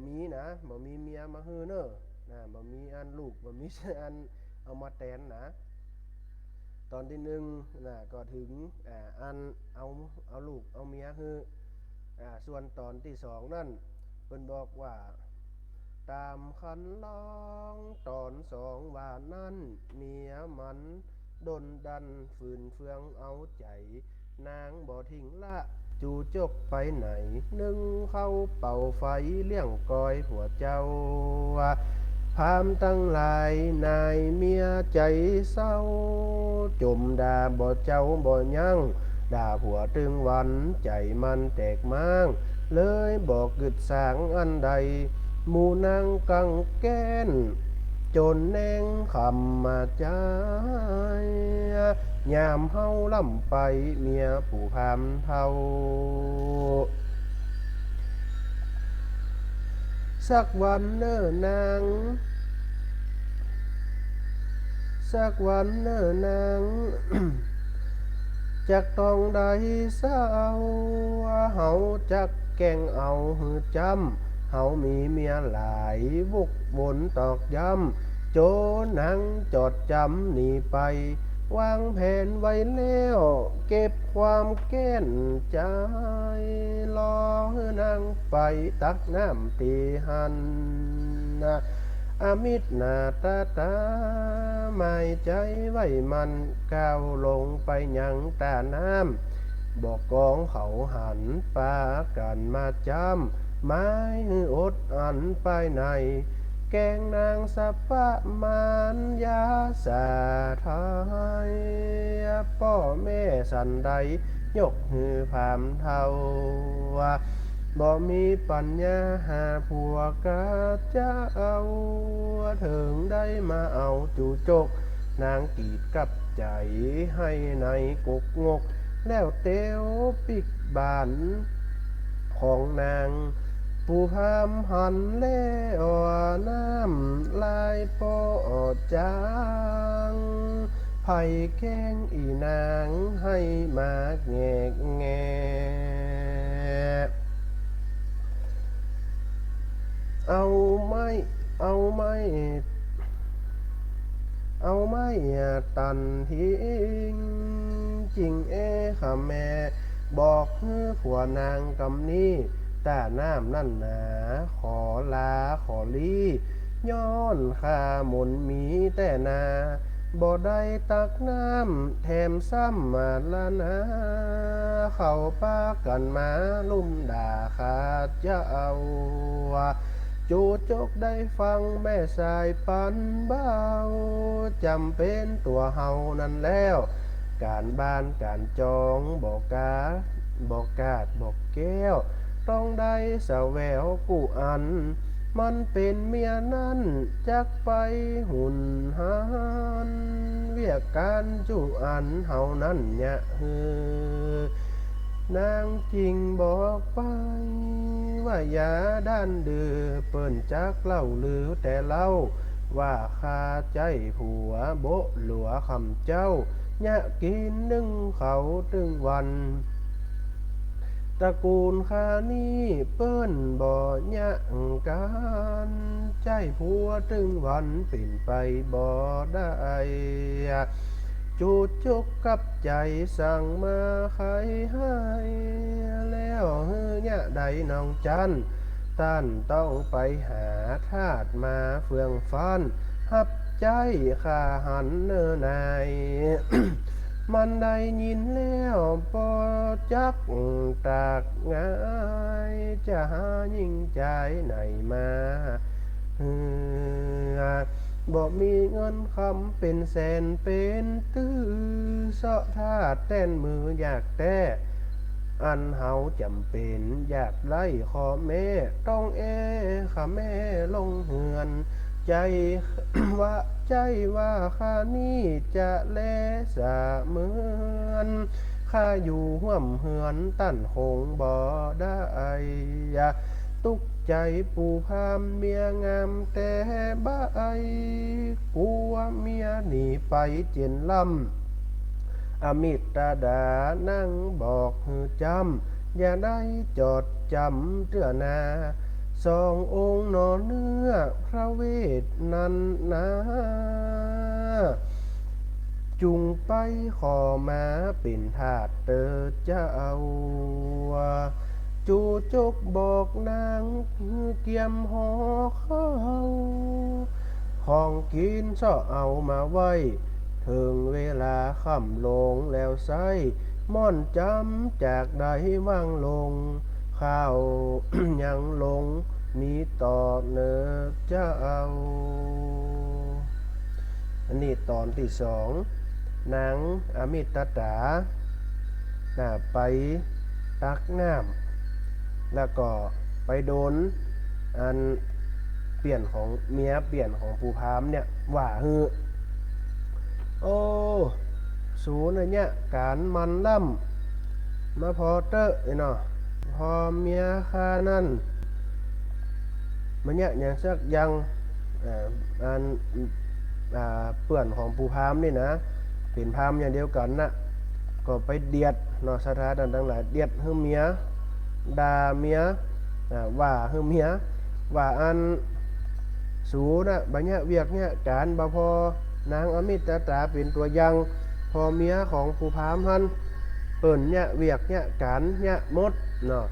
มีนะบ่มีเมียมาฮื้อเนอะนะบ่มีอันลูกบ่มีอันเอามาแตนนะตอนที่หนึ่งนะก็ถึงอันเอาลูกเอาเมียฮื้อส่วนตอนที่สองนั่นเพิ่นบอกว่าตามคันลองตอนสองว่านั่นเมียมันดนดันฝืนเฟืองเอาใจนางบ่ทิ้งละจูจกไปไหนนึ่งเข้าเป่าไฟเลี้ยงกอยผัวเจ้าพามตั้งหลายนายเมียใจเศร้าจมด่าบ่เจ้าบ่ยั่งด่าผัวตึงวันใจมันแตกม้างเลยบอกกึดสางอันใดหมู่นางกังแก้นจนแนงคำมาใจยามเฮาล่ำไปเมียผู้พามเท่าสักวันเน้อนางสักวันเน้อนาง จักต้องได้เศร้าเฮาจักแกงเอาหือจำเฮามีเมียหลายวุกวนตอกย้ำโจนังจดจำหนีไปวางแผนไว้แล้วเก็บความแก้นใจรอให้นางไปตักน้ำตีหันอามิตรหน้าตาไม่ใจไว้มันก้าวลงไปยังตาน้ำบอกกองเขาหันปากันมาจำไม้อดอันไปในแกงนางสะปะมานยาสาไทยพ่อแม่สันใดยกหือพามเท่าบ่มีปัญญาหาผัวกะจะเอาถึงได้มาเอาจูจกนางกีดกับใจให้ในกุกงกแล้วเตียวปิกบานของนางผู้พามหันเล่อน้ำลายปอจางไผ่แข้งอีนางให้มาแงกแงเอาไม่เอาไม่เอาไม่ตันทิ้งจริงค่ะแม่บอกให้ผัวนางกำนี้ตาน้ำนั่นหนาขอลาขอลีย้อนข้าหมุนมีแต่นาบ่ได้ตักน้ำแถมซ้ำมาละนะเขาป้ากันมาลุ่มด่าขาดจะเอาจูจกได้ฟังแม่สายปันเบาจำเป็นตัวเฮานั้นแล้วการบ้านการจองบอกกาบอกกาดบอกแก้วต้องได้สะแววกูอันมันเป็นเมียนั้นจักไปหุ่นหันเวียกการจูอันเฮานั้นเนี่ยนางจริงบอกไปว่าอย่าด้านดื้อเปิ้นจักเล่าลือแต่เล่าว่าคาใจผัวโบหลัวคำเจ้าเนี่ยกินนึ่งเขาตึงวันตระกูลข้านี่เปิ้นบ่ยะกันใจผัวตึงวันเป็นไปบ่ได้จูดจุกกับใจสั่งมาใครให้แล้วเฮือยะใดน้องจันท่านต้องไปหาทาสมาเฟืองฟันหับใจข้าหันเนอนาย มันได้ยินแล้วปอจักตากง่ายจะหายิ่งใจไหนมาบ่มีเงินคำเป็นแสนเป็นตื้อเสาะท่าแต้นมืออยากแต่อันเฮาจำเป็นอยากไล่ขอแม่ต้องข้าแม่ลงเหือนใจ ว่าใจว่าข้านี่จะแลสะเหมือนข้าอยู่ห่วมเหือนตั้นคงบ่ได้ตุกใจปู่พามเมียงามแต่บ้ายกลัวเมียหนีไปเจียนลำอมิตรดานั่งบอกหือจำอย่าได้จดจำเตือนา สององค์นอเนื้อพระเวทนั้นนะจุงไปขอมาเป็นทาสเตอเจ้าจูจกบอกนางเกียมหอเข้าของกินเสาะเอามาไว้ถึงเวลาค่ำลงแล้วไซม่อนจำจากใดว่างลงข้าว ยังลงมีต่อเนอเจ้าอันนี้ตอนที่สองนางอมิตตาไปตักน้ำแล้วก็ไปโดนอันเปลี่ยนของเมียเปลี่ยนของปูพามเนี่ยว่าฮือโอ้สูนเนี่ยการมันล่ำมาพอเตอเนาะพอเมียข้านั่นมันเนี่ยอย่างสักยังอันเปื่อนของปูพามนี่นะเป็นพามอย่างเดียวกันนะก็ไปเดียดเนาะสถานต่างๆหลายเดียดให้เมียด่าเมียว่าให้เมียว่าอันสูนะบัญญัติเวียกเนี่ยการบ่พอนางอมิตตาเป็นตัวอย่างพอเมียของปูพามหันเปิ่นเนี่ยเวียกเนี่ยการเนี่ยมดเนาะ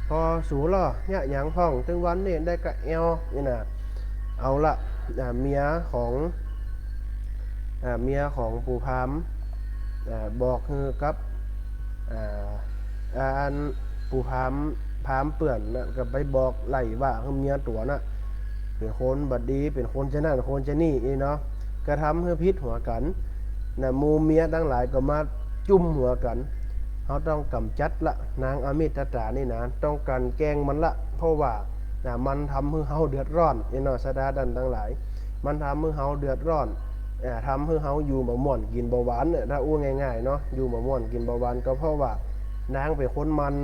พอสูล่อเนี่ยอย่างพ่องถึงวันนี้ได้กะเอวนี่นะเอาละเมียของปูพามบอกคือกับอันปูพามเปื่อนนะก็ไปบอกไล่ว่าคือเมียตัวน่ะเป็นคนบัดดีเป็นคนจะนั่นคนจะนี่เนาะกระทำให้พิษหัวกันนะมูเมียทั้งหลายก็มาจุ่มหัวกันเขาต้องกำจัดละนางอมิตตานี่นะต้องการแกงมันละเพราะว่ามันทำให้เฮาเดือดร้อนเนาะสดาดันทั้งหลายมันทำให้เฮาเดือดร้อนทำให้เฮาอยู่บ่ม่วนกินบ่หวานเนี่ยถ้าอู้ง่ายๆเนาะอยู่บ่ม่วนกินบ่หวานก็เพราะว่านางเป็นคนมัน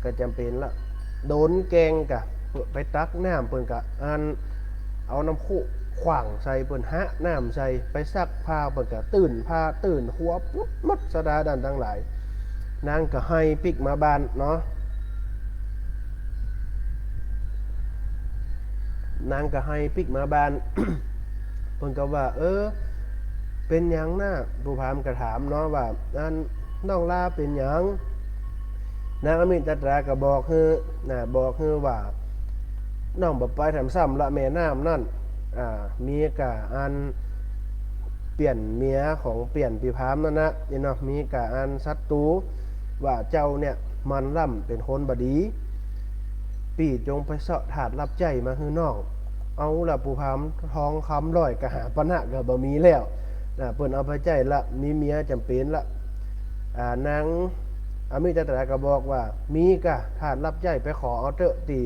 ก็จำเป็นละโดนแกงกะไปตักน้ำเปิ้นกะอันเอาน้ำคุขว่างใส่เปิ้นหะน้ำใส่ไปซักผ้าเปิ้นกะตื่นหัวปุ๊บมดสดาดันทั้งหลายนางก็ให้ปิกมาบ้านเนาะนางก็ให้ปิกมาบ้าน เพิ่นก็ว่าเป็นหยังนะผู้พามก็ถามเนาะว่าอันน้องลาเป็นหยังนางอมิตตาก็บอกคือว่าน้องบ่ไปทำซ้ำละแม่น้ำนั่นมีกะอันเปลี่ยนเมียของเปลี่ยนปีพามนั่นนะเนาะมีกะอันศัตรูว่าเจ้าเนี่ยมันล่ำเป็นคนบดีปีจงไปเสาะถาดรับใจมาคือน้องเอาละปูพามทองคำร้อยกะหาปัญหาก็บ่มีแล้วเปิ้นเอาไปใจละมีเมียจำเป็นละนางอมิตตาก็บอกว่ามีกะถาดรับใจไปขอเอาเตอะตี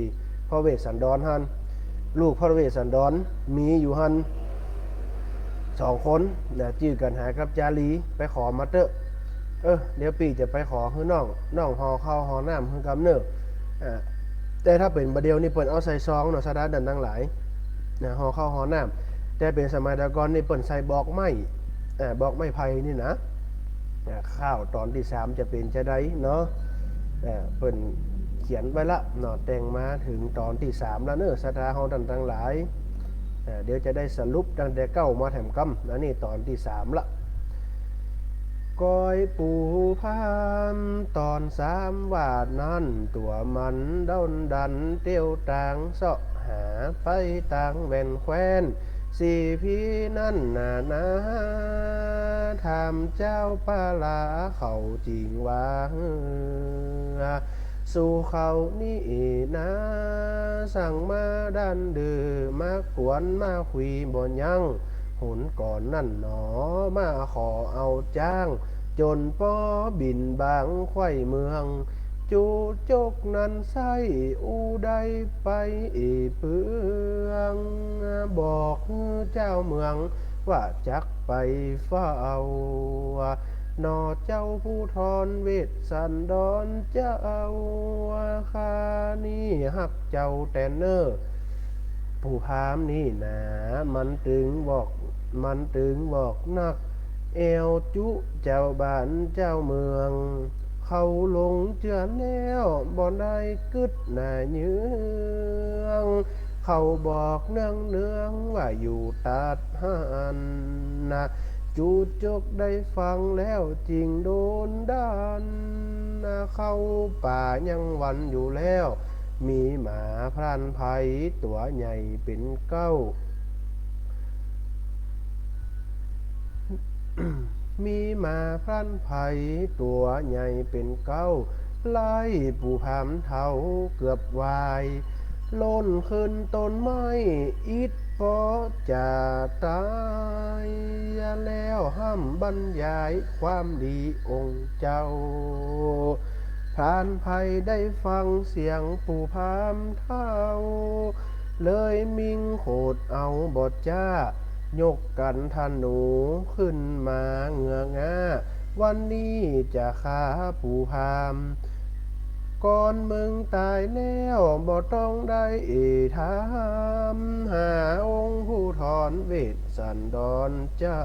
พระเวสสันดรหันลูกพระเวสสันดรมีอยู่หัน2 คนจื้อกันหากับจารีไปขอมาเตอะเดี๋ยวปีจะไปขอคือน้องหอข้าวหอน้ำคือกำเนิดแต่ถ้าเป็นประเดี๋ยวนี่เปิ้นเอาใส่ซองเนาะสะดาดันทั้งหลายหอข้าวหอน้ำแต่เป็นสมัยตะก่อนนี่เปิ้นใส่บอกไม้ไผ่นี่นะข้าวตอนที่3จะเป็นจะได้เนาะเปิ้นเขียนไว้ละเนาะแต่งมาถึงตอนที่3แล้วเนอะสถาเฮาดันทั้งหลายเดี๋ยวจะได้สรุปตั้งแต่เก้ามาแถมกำแล้วนี่ตอนที่3ละก้อยปูพามตอน3วาดนั้นตัวมันด้นดันเตี้ยวต่างเสาะหาไปต่างแว่นแควนสี่พี่นั่นนะทำเจ้าปลาลาเขาจริงว่าสู่เขานี่นะสั่งมาดันดื้อมากวนมาคุยบ่ยังหุนก่อนนั่นหนอมาขอเอาจ้างจนป้อบินบางไข่เมืองจูจกนั้นไส้อูได้ไปเปืองบอกเจ้าเมืองว่าจักไปเฝ้านอเจ้าผู้ทอนเวทสันดรเจ้าคานี่ฮักเจ้าแต่เนอผู้พามนี่นะมันตึงบอกนักเอวจุเจ้าบ้านเจ้าเมือง เขาลงเจือแนวบ่ได้กึดหน้าเยืองเขาบอกเนืองว่าอยู่ตัดหันนะจูจกได้ฟังแล้วจริงโดนด้านนะเข้าป่ายังวันอยู่แล้วมีหมาพรานไผ่ตัวใหญ่เป็นเก้า มีหมาพลันไผ่ตัวใหญ่เป็นเก้าไล่ปู่พามเท่าเกือบวายล้นขึ้นต้นไม้อิดพอจะตายแล้วห้ามบรรยายความดีองค์เจ้าพรานไผ่ได้ฟังเสียงปู่พามเท่าเลยมิ่งโขดเอาบทจ้ายกกันธนูขึ้นมาเงืองาวันนี้จะฆ่าปู่พามก่อนมึงตายแล้วบ่ต้องได้ถามหาองค์ผู้ถอนเวทสันดรเจ้า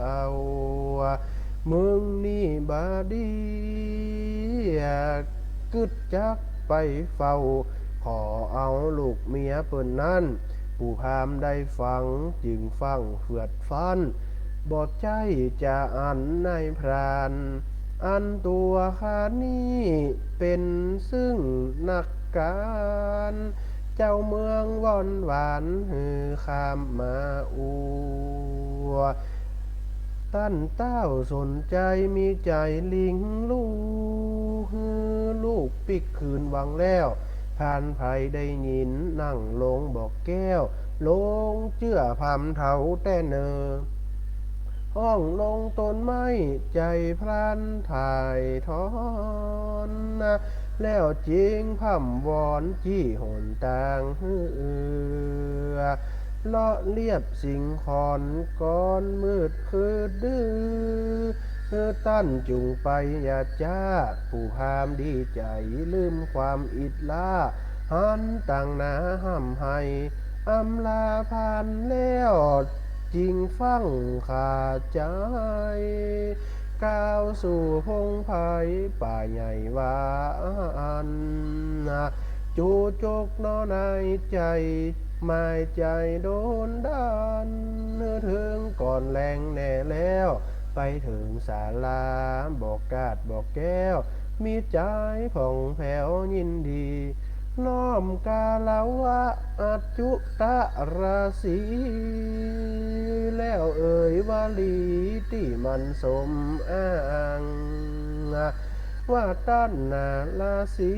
มึงนี่บาดีกึดจักไปเฝ้าขอเอาลูกเมียเปิ้นนั้นปู่พามได้ฟังจึงฟังเฟือดฟันบอดใจจะอันในพรานอันตัวข้านี้เป็นซึ่งนักการเจ้าเมืองว่อนหวานฮือข้ามมาอัวตั้นเต้าสนใจมีใจลิงลูกฮือลูกปิกคืนวังแล้วพานไผได้ยินนั่งลงบอกแก้วลงเจื้อพามเถาแต่เนอห้องลงต้นไม้ใจพรานถ่ายทอนนะแล้วจริงพ่ำวอนจี้หนต่างฮือเลาะเรียบสิงคอนก้อนมืดคือดื้อตั้นจุงไปอย่าจ้าผู้พามดีใจลืมความอิดล้าหันต่างหนาห้ำให้อำลาผ่านแล้วจริงฟังขาดใจก้าวสู่พงไผ่ป่าใหญ่วานจูจกนอในใจหมายใจโดนด้านเนื้อถึงก่อนแรงแน่แล้วไปถึงศาลาบอกกาดบอกแก้วมีใจผ่องแผ้วยินดีน้อมกาลาวะอัจจุตะราศีแล้วเอ่ยวาลีที่มันสมอ้างว่าต้านนาราศี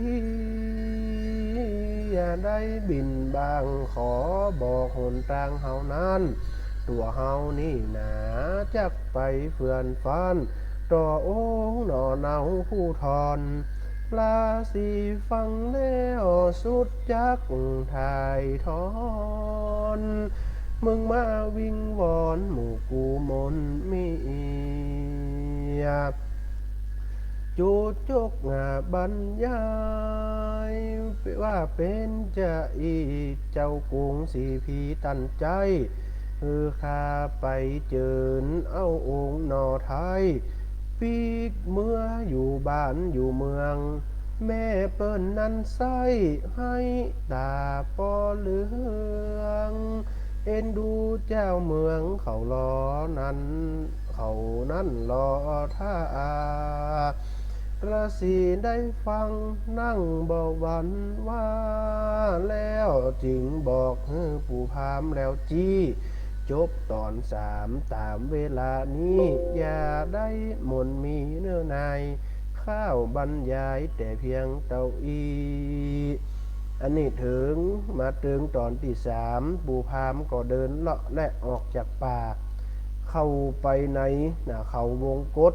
อย่าได้บินบางขอบอกหนทางเฮานั้นตัวเฮานี่หนาจักไปเฟื่อนฟันต่อองค์หนอเนาผู้ทอนราศีฟังแล้วสุดจักถ่ายทอนมึงมาวิงวอนหมู่กูมนมีจูจกงาบรรยายว่าเป็นจะอีเจ้ากรุงสีพีตันใจข้าไปเจิญเอาองค์นอไทยปีกเมื่ออยู่บ้านอยู่เมืองแม่เปิ้นนั้นใส่ให้ตาปอเหลืองเอ็นดูเจ้าเมืองเขาล้อนั้นเขานั้นรอท่าราศีได้ฟังนั่งเบาวันว่าแล้วจึงบอกให้ปู่พามแล้วจี้จบตอน3ตามเวลานี้อย่าได้มนมีเนื้อนายข้าวบรรยายแต่เพียงเต้าอีอันนี้ถึงมาถึงตอนที่3ปู่พามก็เดินเลาะและออกจากป่าเข้าไปในเขาวงกฏ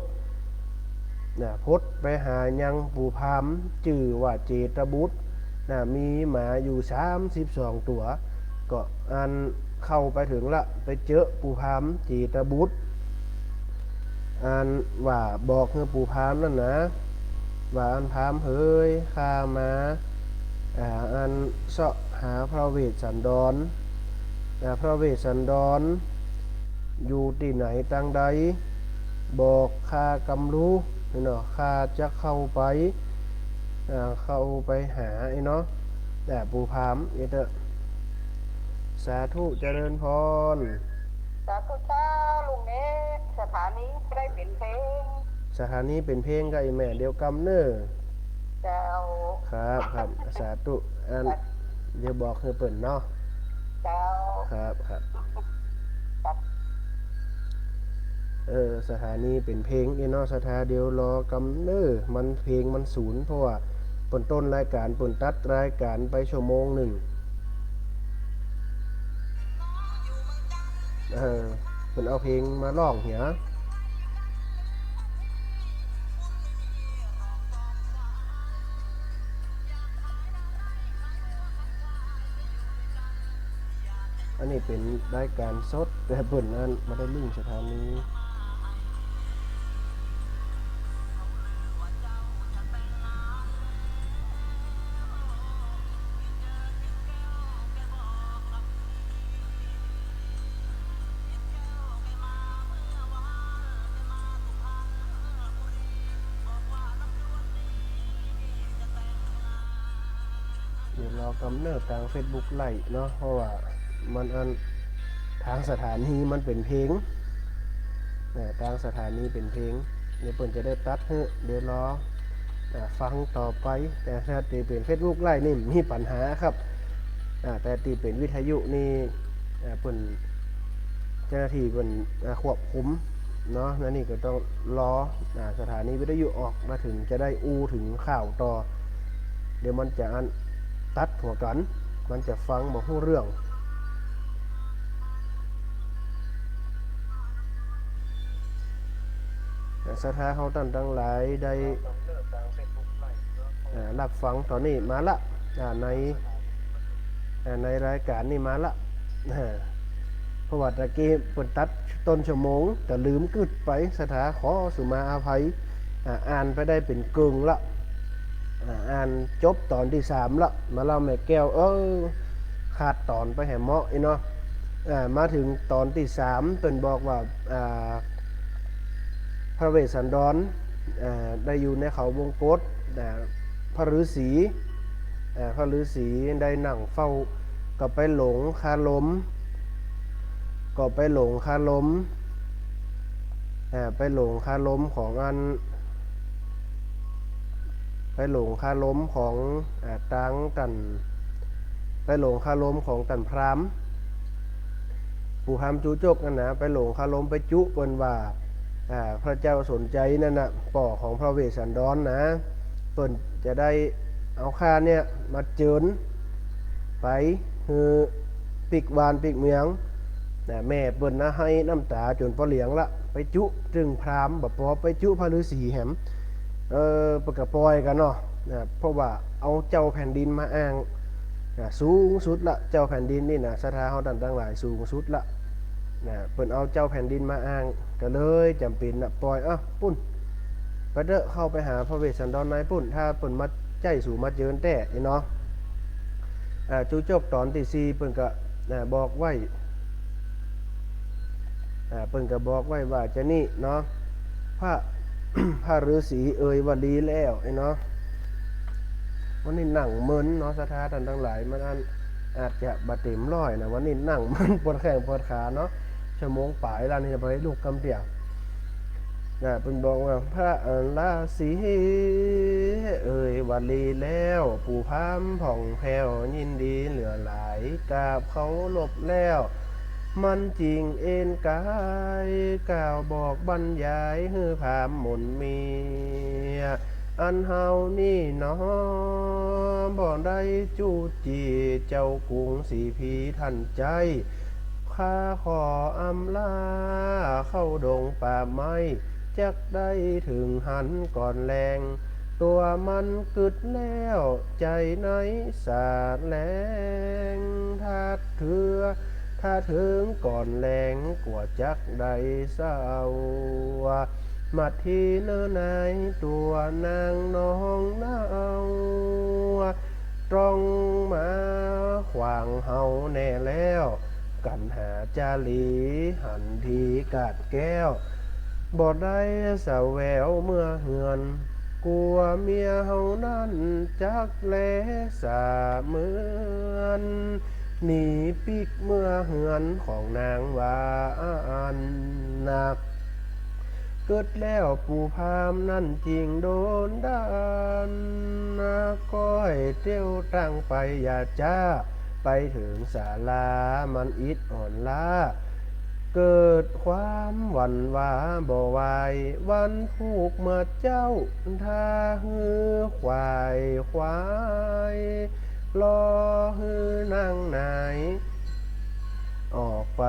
พดไปหายังปู่พามจื่อว่าเจตบุตรมีหมาอยู่32ตัวก็อันเข้าไปถึงละไปเจอปู่พามเจตบุตรอันว่าบอกให้ปู่พามนั่นนะว่าอันพามเฮยข้ามาอันเสาะหาพระเวสสันดรพระเวสสันดรอยู่ที่ไหนตังใดบอกข้ากำรู้เนาะข้าจะเข้าไป เข้าไปหาไอ้เนาะปูพามเตอสาธุเจริญพรสาธุเจ้าลุงเน้นสถานีได้เป็นเพลงสถานีเป็นเพลงกับไอ้แม่เดียวกำเนอเจ้าครับสาธุอันเดี๋ยวบอกคือเปิ่นเนาะเจ้าครับครับสถานีเป็นเพลงเนาะสถาเดียวรอกำเนอมันเพลงมันศูนย์เพราะว่าเปิ่นต้นรายการเปิ่นตัดรายการไปชั่วโมงหนึ่งเปิ่นเอาเพลงมาร้องเหียอันนี้เป็นรายการสดแต่เปิ่นนั้นมาได้ลิงสถานีเดี๋ยวเรากำเนิดทาง Facebook ไล่เนาะเพราะว่ามันอันทางสถานีมันเป็นเพลงทางสถานีเป็นเพลงเดี๋ยวเปิ่นจะได้ตัดเดี๋ยวรอฟังต่อไปแต่ถ้าตีเป็น Facebook ไล่นี่มีปัญหาครับแต่ตีเป็นวิทยุนี่เปิ่นเจ้าหน้าที่เปิ่นควบคุมเนาะนั่นนี่ก็ต้องรอสถานีวิทยุออกมาถึงจะได้ถึงข่าวต่อเดี๋ยวมันจะอันตัดหัวกันมันจะฟังบ่ฮู้เรื่องสถาเขาตั้งหลายได้รับฟังตอนนี้มาละในรายการนี่มาละเพราะว่าตะกี้เปิดตัดต้นชั่วโมงแต่ลืมกึดไปสถาขอสุมาอาภัยอ่านไปได้เป็นกึ่งละอ่านจบตอนที่3ละมาเล่าแม่แก้วขาดตอนไปแหมเหมาะเนาะมาถึงตอนที่3เป็นบอกว่าพระเวสสันดรได้อยู่ในเขาวงกฏพระฤาษีได้นั่งเฝ้าก็ไปหลงคาล้มไปหลงคาล้มของอันไปหลงคาล้มของตังตันไปหลงคาล้มของตันพรามปู่พรามจุจกนั่นนะไปหลงคาล้มไปจุเปิ้นว่าพระเจ้าสนใจนั่นน่ะป่อของพระเวสสันดรนะเปิ้นจะได้เอาข้าเนี่ยมาเจิญไปคือปิกวานปิกเมียงแม่เปิ้นนะให้น้ำตาจนพอเหลียงละไปจุจึงพรามบ่พอไปจุพระฤาษีแหมปกปล่อยกันเนาะเพราะว่าเอาเจ้าแผ่นดินมาอ้างสูงสุดละเจ้าแผ่นดินนี่นะสถาเฮาตั้งหลายสูงสุดละเปิ้นเอาเจ้าแผ่นดินมาอ้างก็เลยจำเป็นปล่อยปุ้นไปเด้อเข้าไปหาพระเวสสันดรนายปุ้นถ้าเปิ้นมาใจสู่มาเจิญแต่เนาะจุจกตอนที่4เปิ้นก็บอกไว้เปิ้นก็บอกไว้ว่าจะนี่เนาะพระฤาษีว่าดีแล้วเนาะวันนี้นั่งมึนเนาะสถาท่านทั้งหลายมันอาจจะบาเต็มร้อยนะวันนี้นั่งมึนปวดแข้งปวดขาเนาะชั่วโมงปลายแล้วนี่จะไปลูกกำเปียกเป็นบอกว่าพระราศีวันลีแล้วปู่พามผ่องแผ้วยินดีเหลือหลายกราบเขาลบแล้วมันจริงเอ็นกายกล่าวบอกบรรยายฮือพามหมุนมีอันเฮานี่เนาะบ่ได้จูจีเจ้ากรุงสีพีทันใจข้าขออำลาเข้าดงป่าไม้จักได้ถึงหันก่อนแรงตัวมันกึดแล้วใจไหนสาดแรงถ้าถึงก่อนแรงกว่าจักได้เศร้ามาทีเนื้อในตัวนางน้องน่าเอาตรองมาขวางเฮาแน่แล้วกันหาจาลีหันทีกาดแก้วบ่ได้สาวแววเมื่อเฮือน กลัวเมียเฮานั้นจักแลสาเหมือนหนีปิกเมื่อเหือนของนางวาอันนักเกิดแล้วปู่พามนั่นจริงโดนดันนะก้อยเตี้ยวตั้งไปอย่าจ้าไปถึงศาลามันอิดอ่อนล้าเกิดความหวั่นหวาบ่ไหววันผูกเมื่อเจ้าท่าฮือควายควายรอฮือนางไหนออกไป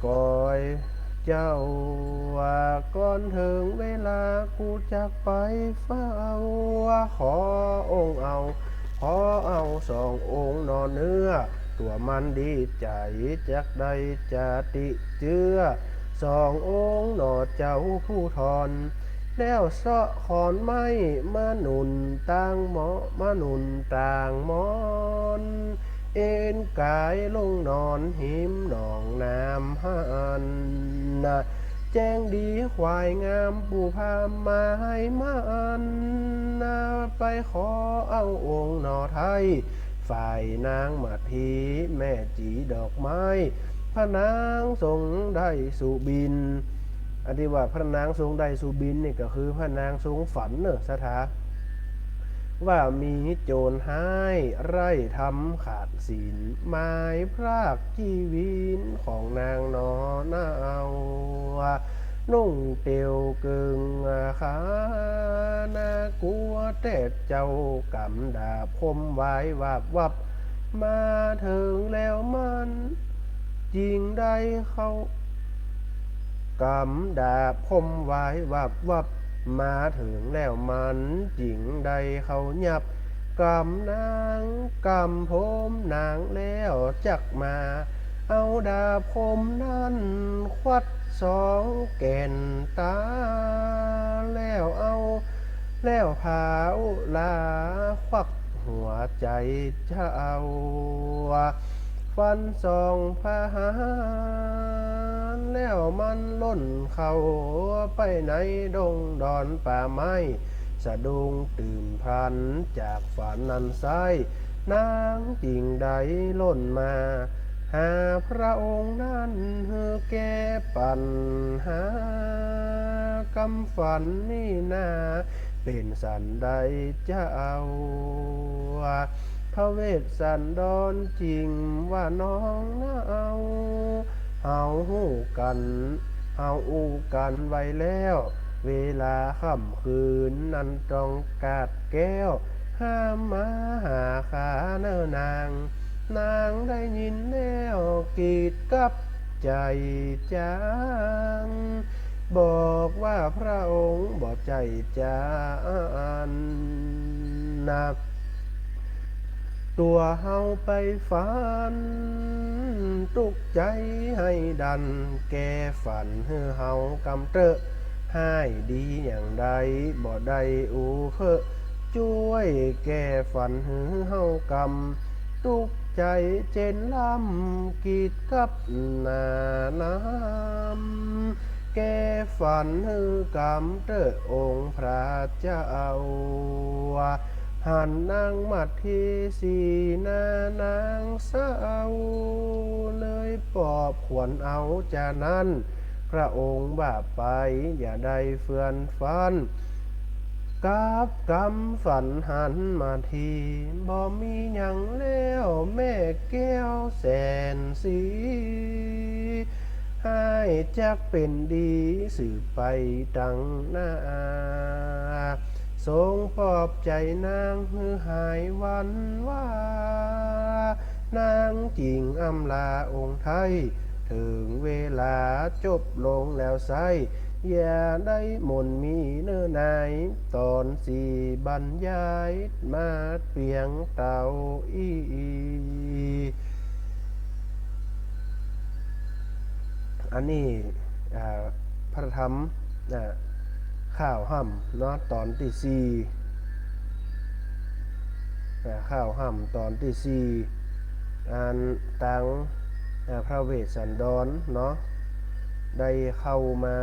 ก่อยเจ้าว่าก่อนถึงเวลากูจะไปเฝ้าขอองค์เอาขอเอาสององค์นอนเนื้อตัวมันดีใจจักใดจะติเจือสององค์นอเจ้าผู้ทอนแล้วเสาะขอนไม้มาหนุนต่างหมอมาหนุนต่างหมอนเอ็นกายลงนอนหิมหนองน้ำหันนะแจ้งดีควายงามปู่พามาให้มันนะไปขอเอาองค์หนอไทยฝ่ายนางมาทีแม่จีดอกไม้พระนางทรงได้สุบินอันที่ว่าพระนางทรงได้สุบินนี่ก็คือพระนางทรงฝันเนอะสถาว่ามีโจรหายไร่ทำขาดศีลไม้พรากชีวินของนางนอนาเอานุ่งเตียวกึ่งขานากลัวแต่เจ้ากำดาบคมไว้วับวับมาถึงแล้วมันจริงได้เขากำดาบคมไว้วับวับมาถึงแล้วมันจริงได้เขาหยับกำนางกำผมนางแล้วจักมาเอาดาบคมนั้นควัดสองแก่นตาแล้วเอาแล้วพาวลาควักหัวใจเจ้าฟันสองพาหารแล้วมันล่นเข้าไปในดงดอนป่าไม้สะดุ้งตื่นพลันจากฝันนั้นไซนางจริงใดล่นมาหาพระองค์นั้นเฮือแก้ปัญหากำฝันนี่นาเป็นสันใดจะเอาพระเวสสันดรจริงว่าน้องน่าเอาเฮาหูกันเฮาอูกันไว้แล้วเวลาค่ำคืนนั้นต้องกาดแก้วห้ามมาหาขาเนื้อนางนางได้ยินแล้วกีดกับใจจางบอกว่าพระองค์บอกใจจานนักตัวเฮาไปฝันตุกใจให้ดันแก้ฝันเฮากำเตอะให้ดีอย่างใดบ่ได้อูเพอช่วยแก้ฝันเฮากำตุกใจเจนลำกีดกับหน้าน้ำแก้ฝันกำเตอะองค์พระเจ้าหันนางมัดทีสีนานางสาวเลยปอบขวนเอาจานั้นพระองค์บาปไปอย่าได้เฟื่อนฟันกับกำฝันหันมาทีบ่มีหยังแล้วแม่แก้วแสนสีให้จักเป็นดีสืบไปดังหน้าทรงปลอบใจนางฮือหายวันว่านางจริงอำลาองค์ไทยถึงเวลาจบลงแล้วไซอย่าได้หม่นมีเนื้อนายตอนสี่บรรยายมาเปียงเต่าอันนี้พระธรรมข้าวห่ำเนาะตอนที่สี่ข้าวห่ำตอนที่สี่อันตังพระเวสสันดรเนาะได้เข้ามา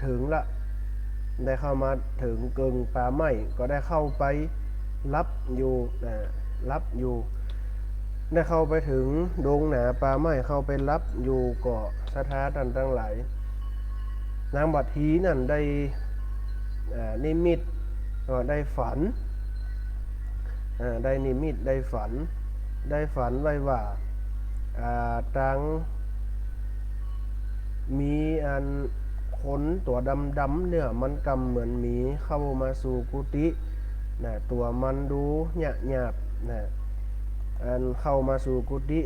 ถึงละได้เข้ามาถึงกึ่งป่าไม้ก็ได้เข้าไปรับอยู่รับอยู่ได้เข้าไปถึงดงหนาป่าไม้เข้าไปรับอยู่ก็สถานทั้งหลายนางบัดทีนั่นได้นิมิตก็ได้ฝันได้นิมิตได้ฝันไว้ว่าตังมีอันขนตัวดำๆเนี่ยมันกำเหมือนหมีเข้ามาสู่กุฏินะตัวมันดูหยาบๆนะอันเข้ามาสู่กุฏิ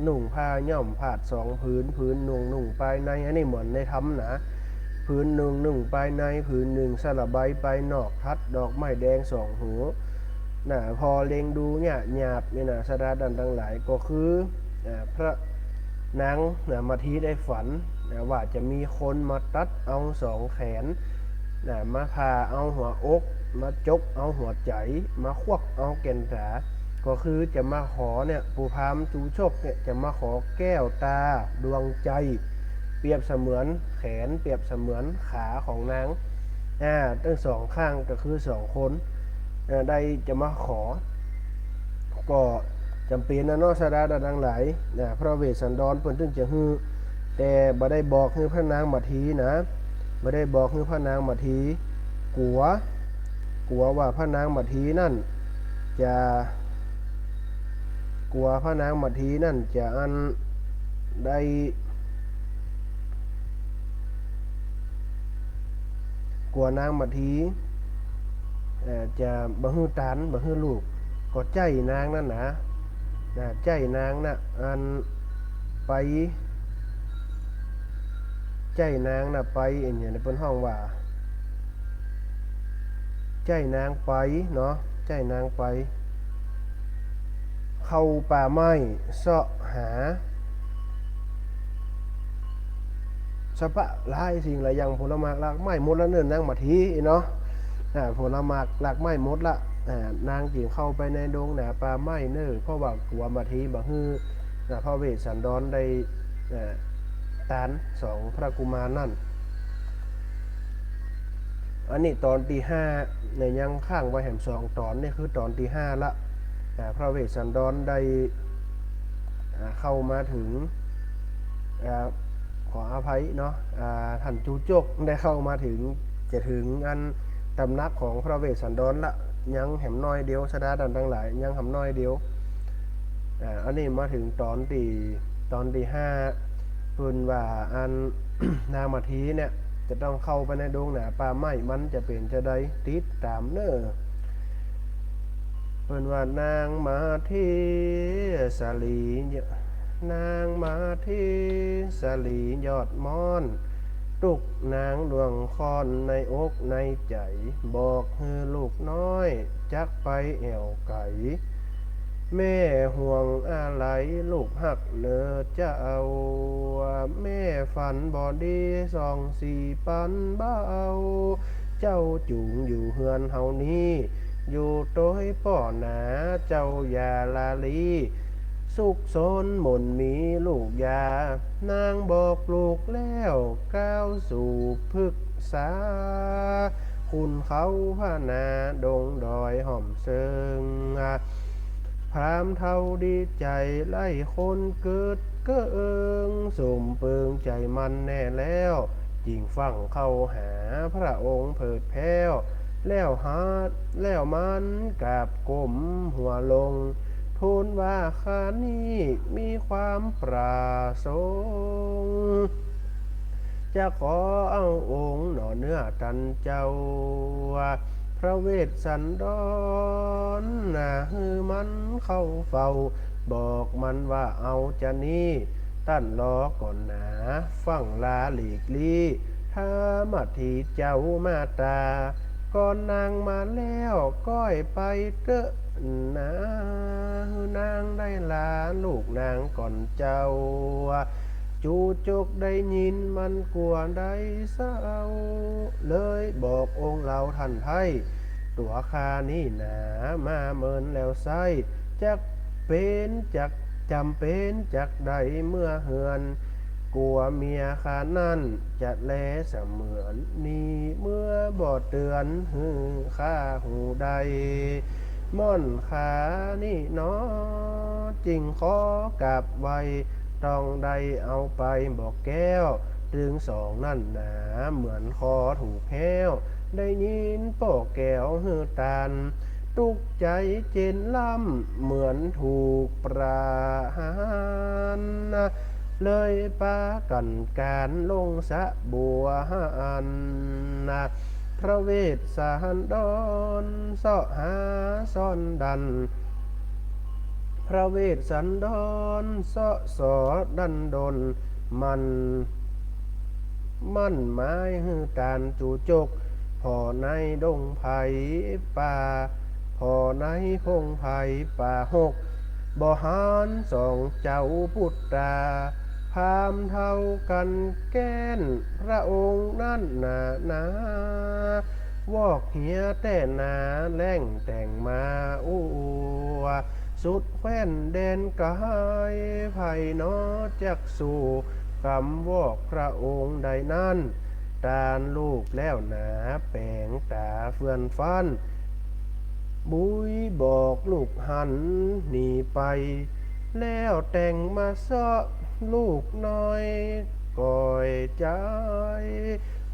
หนุ่งผ้าย่อมผาด2 ผืนนุ่งภายในอันนี้เหมือนในธรรมนะผืนหนึ่งนุ่งภายในผืนหนึ่งสลับใบไปนอกทัดดอกไม้แดง2 หัวนะพอเล็งดูเนี่ยหยาบนี่นะสดาดันทั้งหลายก็คือพระนางมาทีได้ฝันว่าจะมีคนมาตัดเอา2 แขนมาพาเอาหัวอกมาจกเอาหัวใจมาควักเอาแก่นขาก็คือจะมาขอเนี่ยปู่พามจูโชคเนี่ยจะมาขอแก้วตาดวงใจเปรียบเสมือนแขนเปรียบเสมือนขาของนางทั้ง2 ข้างก็คือ2 คนได้จะมาขอก็จำเป็นนะเนาะสดาดังหลายพระเวสสันดรเพิ่นถึงจะฮือแต่บ่ได้บอกให้พระนางมาทีนะบ่ได้บอกให้พระนางมาทีกลัวว่าพระนางมาทีนั่นจะกลัวพระนางมาทีนั่นจะอันได้กลัวนางมาทีจะบ่ฮื้อตานบ่ฮื้อลูกก็ใจนางนั่นนะใจนางน่ะอันไปใจนางน่ะไปอย่างเงี้ยในเปิ้นห้องว่าใจนางไปเนาะใจนางไปเข้าป่าไม้เสาะหาสปะหลายสิ่งหลายอย่างผลไม้หลากไม้หมดแล้วเนิ่นนางมาทีเนาะผลไม้หลากไม้หมดละนางจึงเข้าไปในดงหนาป่าไม้เน้อเพราะว่ากลัวมาทีบ่ฮื้อพระเวสสันดรได้ตาน2 พระกุมารนั่นอันนี้ตอนที่5ในยังข้างไว้แหม2 ตอนนี่คือตอนที่5ละพระเวสสันดรได้เข้ามาถึงขออภัยเนาะท่านจูจกได้เข้ามาถึงจะถึงอันตำนักของพระเวสสันดรละยังแหมน้อยเดียวสดาดันทั้งหลายยังหำน้อยเดียวอันนี้มาถึงตอนที่5เพิ่นว่าอัน นางมาทีเนี่ยจะต้องเข้าไปในดงหนาป่าไม้มันจะเป็นจะได้ติดตามเน้อเพิ่นว่านางมาทีสาลีนางมาทีสาลียอดมอนตุกนางดวงคอนในอกในใจบอกให้ลูกน้อยจักไปแอวไก่แม่ห่วงอะไรลูกหักเนอจะเอาแม่ฝันบ่ดี2 4 ปันบ่เอาเจ้าจุงอยู่เฮือนเฮานี้อยู่โต้ยป่อหนาเจ้าอย่าลาลีสุขสนหม่นมีลูกยานางบอกลูกแล้วก้าวสู่พึกษาคุณเขาพานาดงดอยห่อมเซิงพรามเท่าดีใจไล่คนเกิดเกิงสมเปิงใจมันแน่แล้วจิงฟังเข้าหาพระองค์เผิดแพ้วแล้วหาแล้วมันกราบก้มหัวลงทูลว่าข้านี้มีความปราสงค์จะขอเอาองค์หน่อเนื้อตันเจ้าพระเวสสันดรฮือมันเข้าเฝ้าบอกมันว่าเอาจะนี้ตั้นรอก่อนหนาฟังลาหลีกลี่ถ้ามาทีเจ้ามาตาก่อนนางมาแล้วก้อยไปเตอะนะนางได้ลาลูกนางก่อนเจ้าจูจกได้ยินมันกลัวได้เศร้าเลยบอกองค์เราท่านไทยตัวคานี่หนามาเมินแล้วไซจักเป็นจักจำเป็นจักใดเมื่อเหือน กลัวเมียขานั่นจะแลเสมือนนี้เมื่อบ่เตือนหือข้าหูใดม่อนขานี่เนาะจริงขอกลับไว้ต้องได้เอาไปบอกแก้วถึงสองนั่นหนาเหมือนคอถูกแห้วได้ยินป่อแก้วหือตันตุกใจเจนล่ำเหมือนถูกประหารนะเลยปากันการลงสะบัวหันนะพระเวสสันดรเสาะหาซ่อนดันพระเวสสันดรเสาะสอดันดนมั่นหมายหือการจูจกพอในดงไผ่ป่าพอในพงไผ่ป่าหกบ่หารสองเจ้าพุทธาพามเท่ากันแก้นพระองค์นั่นนานาวอกเหียแต่นาแล่งแต่งมาอู้สุดแคว้นแดนกายไผ่นอจักสู่กำวอกพระองค์ใดนั้นตานลูกแล้วหนาแปลงตาเฟื่อนฟันบุยบอกลูกหันหนีไปแล้วแต่งมาซะลูกน้อยก่อยใจ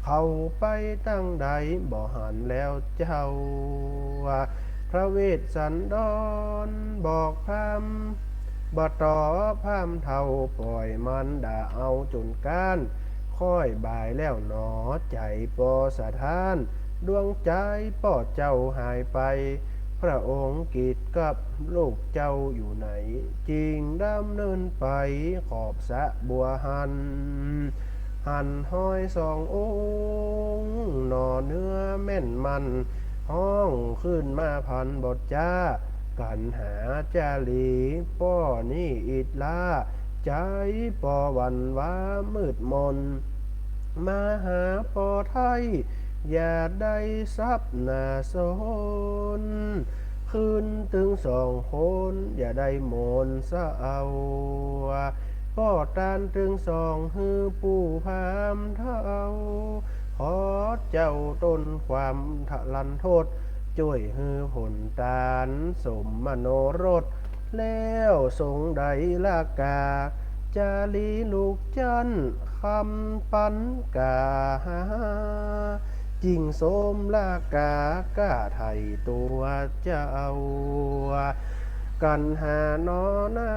เข้าไปตั้งใดบ่หันแล้วเจ้าพระเวสสันดรบอกพามบ่ต่อพามเท่าปล่อยมันด่าเอาจนก้านค่อยบ่ายแล้วหนอใจปอสะท้านดวงใจป่อเจ้าหายไปพระองค์กีดกับลูกเจ้าอยู่ไหนจริงดำเนินไปขอบสะบัวหันห้อยสององค์หน่อเนื้อแม่นมันห้องขึ้นมาพันบทจ้ากันหาจาลีป้อนี่อิดลาใจปอวันว้ามืดมนมาหาปอไทยอย่าได้ซับหน้าสนคืนถึงสองคนอย่าได้โมนซะเอาป้อตานถึงสองฮือปู่พามเท่าขอเจ้าต้นความทะลันโทษช่วยฮือผลตานสมมโนรสแล้วทรงใดลากาจาลีลูกจันคำปันกาจิงสมลากากาไทยตัวเจ้ากันหานอนา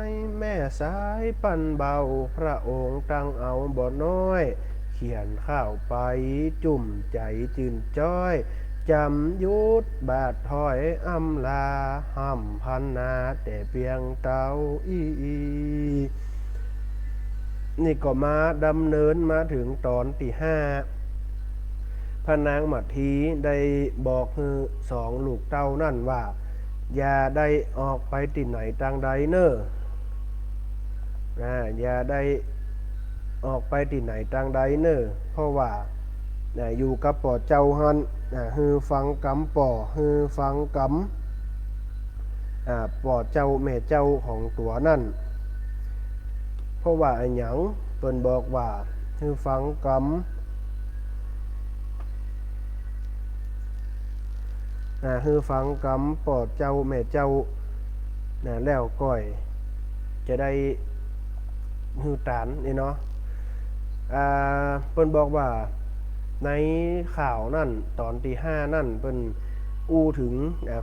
ยแม่สายปันเบาพระองค์ตั้งเอาบ่น้อยเขียนข้าวไปจุ่มใจจืนจ้อยจำยุดบาดถอยอำลาห้ำพันนาแต่เพียงเต้านี่ก็มาดำเนินมาถึงตอนที่5พระนางมัทธีได้บอกคือสองลูกเต้านั่นว่าอย่าได้ออกไปที่ไหนทางใดเนอะอย่าได้ออกไปที่ไหนทางใดเนอะเพราะว่าอยู่กับป่อเจ้าหันฮือฟังกำป่อฮือฟังกำป่อเจ้าแม่เจ้าของตัวนั่นเพราะว่าไอ้หยังเพิ่นบอกว่าฮือฟังกำฮือฟังกำป่อเจ้าแม่เจ้าแล้วก่อยจะได้ฮือตานนี่เนาะเพิ่นบอกว่าในข่าวนั่นตอนที่5นั่นเป็นอู้ถึง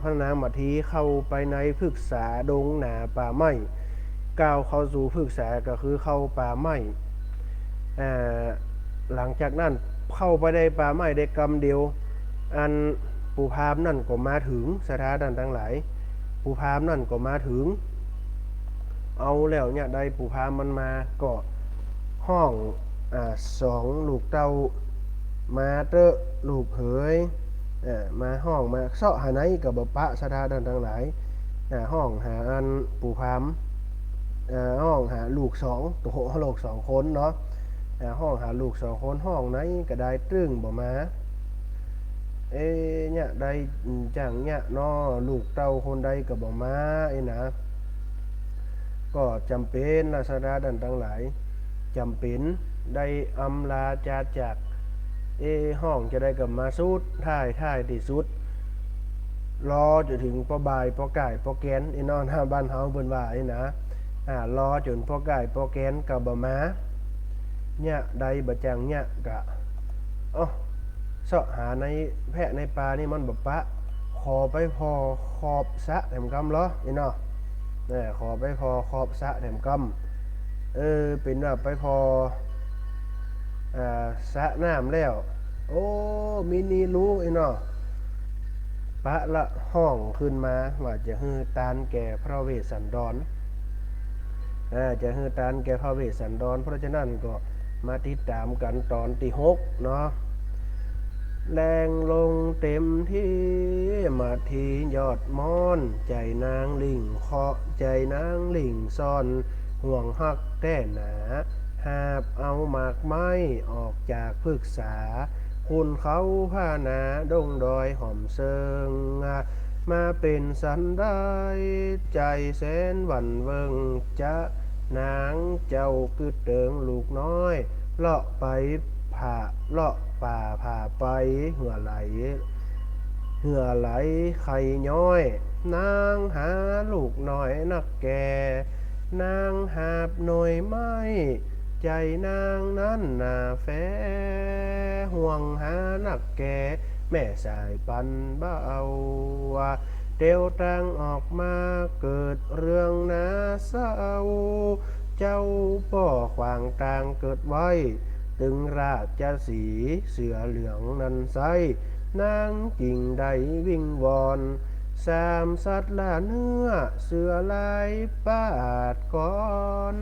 พระนางมัทธีเข้าไปในพฤกษาดงหนาป่าไม้ก้าวเข้าสู่พฤกษาก็คือเข้าป่าไม้หลังจากนั้นเข้าไปในป่าไม้ได้กำเดียวอันปู่พามนั่นก็มาถึงสถานทั้งหลายปู่พามนั่นก็มาถึงเอาแล้วเนี่ยได้ปู่พามมันมาก็ห้องสองลูกเต้ามาเตอะลูกเผยมาห้องมาเสาะหาไหนกับบปะสถานทั้งหลายห้องหาอันปู่พามห้องหาลูกสองตัวลูก2คนเนาะห้องหาลูก2คนห้องไหนก็ได้ตึ้งบ่มาเนี่ยได้จังเนี่ยเนาะลูกเต้าคนใดก็บ่มานะก็จำเป็นราษฎรทั้งหลาย จำเป็นได้อำลาจากห้องจะได้กลับมาสุดท้ายที่สุดรอจะถึงปอบ่ายปอก่ายปอแกนไอ้นอนหาบ้านเฮาเพิ่นว่าไอ้นะรอจนปอก่ายปอแกนก็บ่มาเนี่ยใดบ่จังเนี่ยก็อ้อเสาะหาในแพะในปลานี่มันบ่ปะขอไปพอขอบสะแถมกำเหรอไอ้เนาะขอไปพอขอบสะแถมกำเป็นว่าไปพอสระน้ำแล้วโอ้มินีรู้ไอ้เนาะปะละห้องขึ้นมาว่าจะฮือตานแก่พระเวสสันดรจะฮือตานแก่พระเวสสันดรเพราะฉะนั้นก็มาติดตามกันตอนที่6เนาะแรงลงเต็มที่มาทียอดมอนใจนางลิงเคาะใจนางลิงซ่อนห่วงหักแต้หนาหาบเอาหมากไม้ออกจากพึกษาคุณเขาผ้าหนาดงดอยห่อมเซิงมาเป็นสันได้ใจแสนหวั่นเวิงจะนางเจ้าคือเติงลูกน้อยเลาะไปผ่าเลาะป่าผ่าไปเหือไหลไข่ย้อยนางหาลูกน้อยนักแก่นางหาบหน่อยไม้ใจนางนั้นน่าแฟห่วงหานักแก่แม่สายปันเบาเตียวตังออกมาเกิดเรื่องนาเศร้าเจ้าป่อขวางตางเกิดไว้ตึงราชสีเสือเหลืองนันไซนางจิงใดวิ่งวอนสามสัตว์ละเนื้อเสือลายปาดก่อน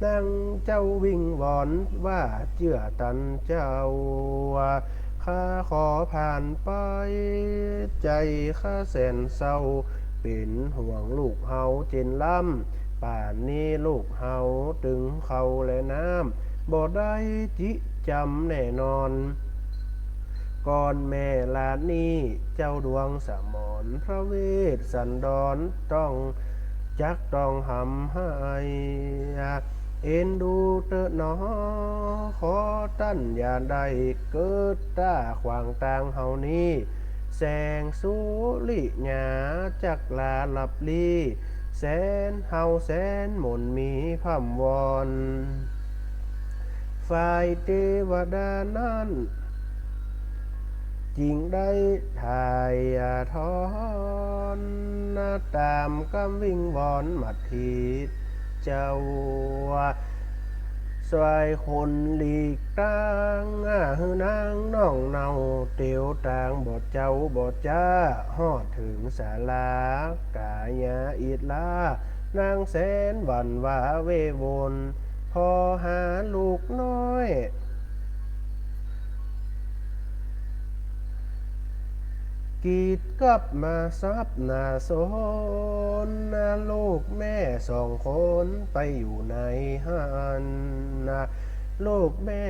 นางเจ้าวิ่งวอนว่าเจื่อตันเจ้าข้าขอผ่านไปใจข้าแสนเศร้าเป็นห่วงลูกเฮาเจนล่ำป่านนี้ลูกเฮาตึงเขาและน้ำบ่ได้จิจำแน่นอนก่อนแม่ลานี้เจ้าดวงสมรพระเวสสันดรต้องหำให้เอ็นดูเตอะหนอขอตั้นอย่าได้เกิดตาขวางตางเฮานี้แสงสุริญาจักลาหลับลีแสนเฮาแสนหม่นมีพำวอนฝ่ายเทวดานั้นจริงได้ถ่ายทอนตามกำวิ่งวอนมัดทีเจ้าสวยคนหลีกตางหือนางน้องเนาเตียวตางบดเจ้าบดจ้าฮอดถึงศาลากายาอิดลานางแสนหวั่นว่าเววนพอหาลูกน้อยกีดกับมาซับนาโซนลูกแม่สองคนไปอยู่ในหันลูกแม่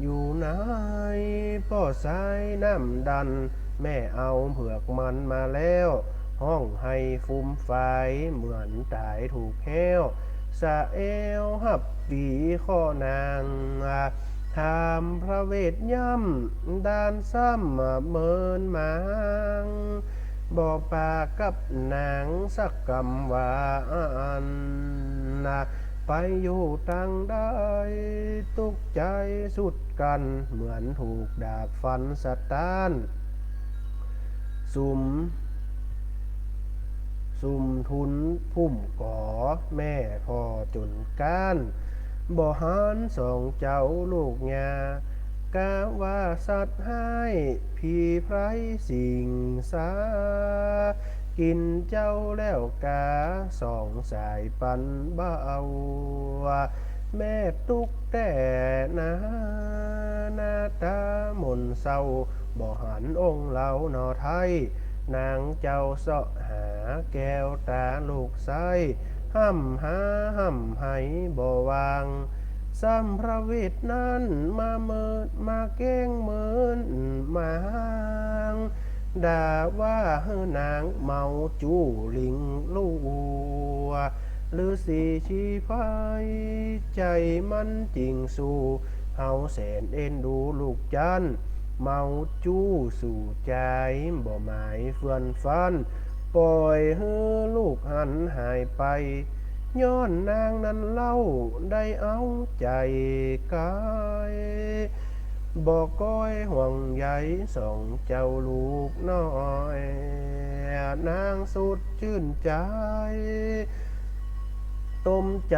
อยู่ไหนพ่อสายน้ำดันแม่เอาเผือกมันมาแล้วห้องให้ฟุมไฟเหมือนตายถูกแห้วสะเอวหับปีข้อนางถามพระเวทย่ำดานซ้ำเมินมางบอกปากกับนางสักกำว่าอันไปอยู่ตังได้ตุกใจสุดกันเหมือนถูกดาบฟันสะตานซุ่มทุนพุ่มก่อแม่พอจนก้านบ่หันสองเจ้าลูกยากะว่าสัตว์ให้พี่ไพรสิ่งสากินเจ้าแล้วกาสองสายปันเบาแม่ตุกแต่นาตามนเศร้าบ่หันองค์เราหนอไทยนางเจ้าเสาะหาแก้วตาลูกไส้ห้ำให้บ่วางซ้ำพระวิทนั้นมาเมิดมาเก้งเมินมาด่าว่าเฮอนางเมาจูลิงลัว หรือสีชีพายใจมันจริงสู่เฮาแสนเอ็นดูลูกจันเมาจู้สู่ใจบ่หมายเฟื่อนฟันปล่อยให้ลูกหันหายไปย้อนนางนั้นเล่าได้เอาใจกายบอกก้อยห่วงใยส่องเจ้าลูกน้อยนางสุดชื่นใจต้มใจ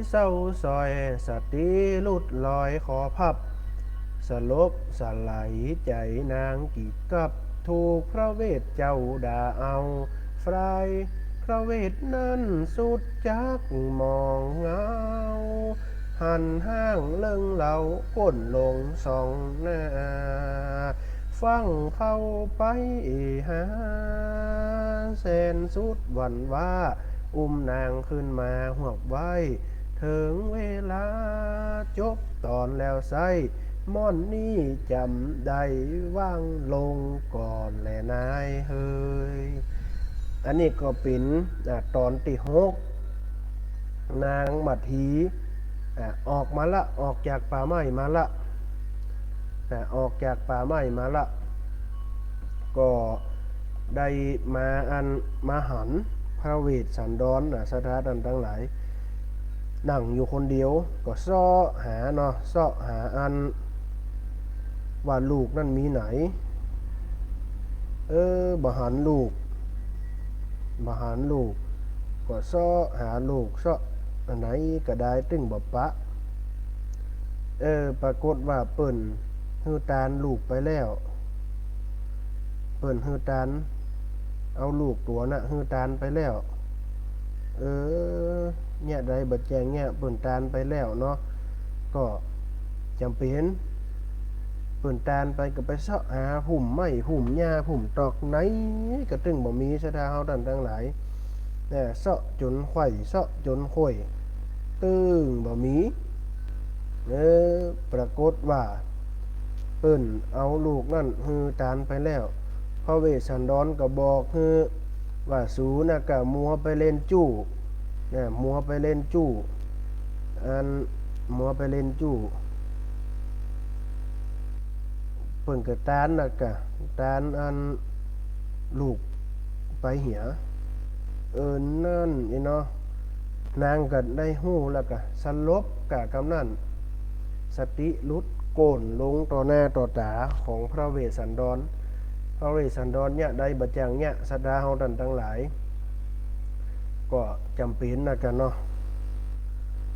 เศร้าซอยสติลุดลอยขอพับสลบสลายใจนางกีดกับถูกพระเวทเจ้าด่าเอาฟรายพระเวทนั้นสุดจักมองเงาหันห้างเลิงเหลาก้นลงสองหน้าฟังเข้าไปหาแสนสุดหวันว่าอุ้มนางขึ้นมาหวบไว้ถึงเวลาจบตอนแล้วไซม่อนนี่จำได้ว่างลงก่อนแลนายเฮยอันนี้ก็เป็นตอนที่6นางมัดหีออกมาละออกจากป่าไม้มาละออกจากป่าไม้มาละก็ได้มามาหันพระเวทสันดรสถานันทั้งหลายนั่งอยู่คนเดียวก็ซ้อหาเนาะซ้อหาว่าลูกนั่นมีไหนบ่หันลูกก็ซ้อหาลูกซ้ออันไหนก็ได้ตึงบ่ปะปรากฏว่าเปิ้นฮือตานลูกไปแล้วเปิ้นฮือตานเอาลูกตัวน่ะฮือตานไปแล้วเนี่ยใดบัดแจงเนี่ยเปิ้นตานไปแล้วเนาะก็จำเป็นเปิ้นตานไปก็ไปเสาะหาหุ่มไม้หุ่มหญ้าหุ่มตอกไหนก็ตึงบ่มีซะดาเฮาดันทั้งหลายเสาะจนไข่เสาะจนข่อยตึงบ่มีปรากฏว่าเปิ้นเอาลูกนั่นฮือตานไปแล้วพระเวสสันดรก็บอกฮือว่าสูน่ะก็มัวไปเล่นจู้มัวไปเล่นจู้มัวไปเล่นจู้เปิ้นก็ตานน่ะก็ตานลูกไปเหียนั่นนี่เนาะนางก็ได้ฮู้แล้วก็สลบกะกำนั้นสติหลุดโกนลงต่อหน้าต่อตาของพระเวสสันดรพระเวสสันดรเนี่ยได้บัดจังเนี่ยสัตดาเฮาท่านทั้งหลายก็จำเป็นนะกันเนาะ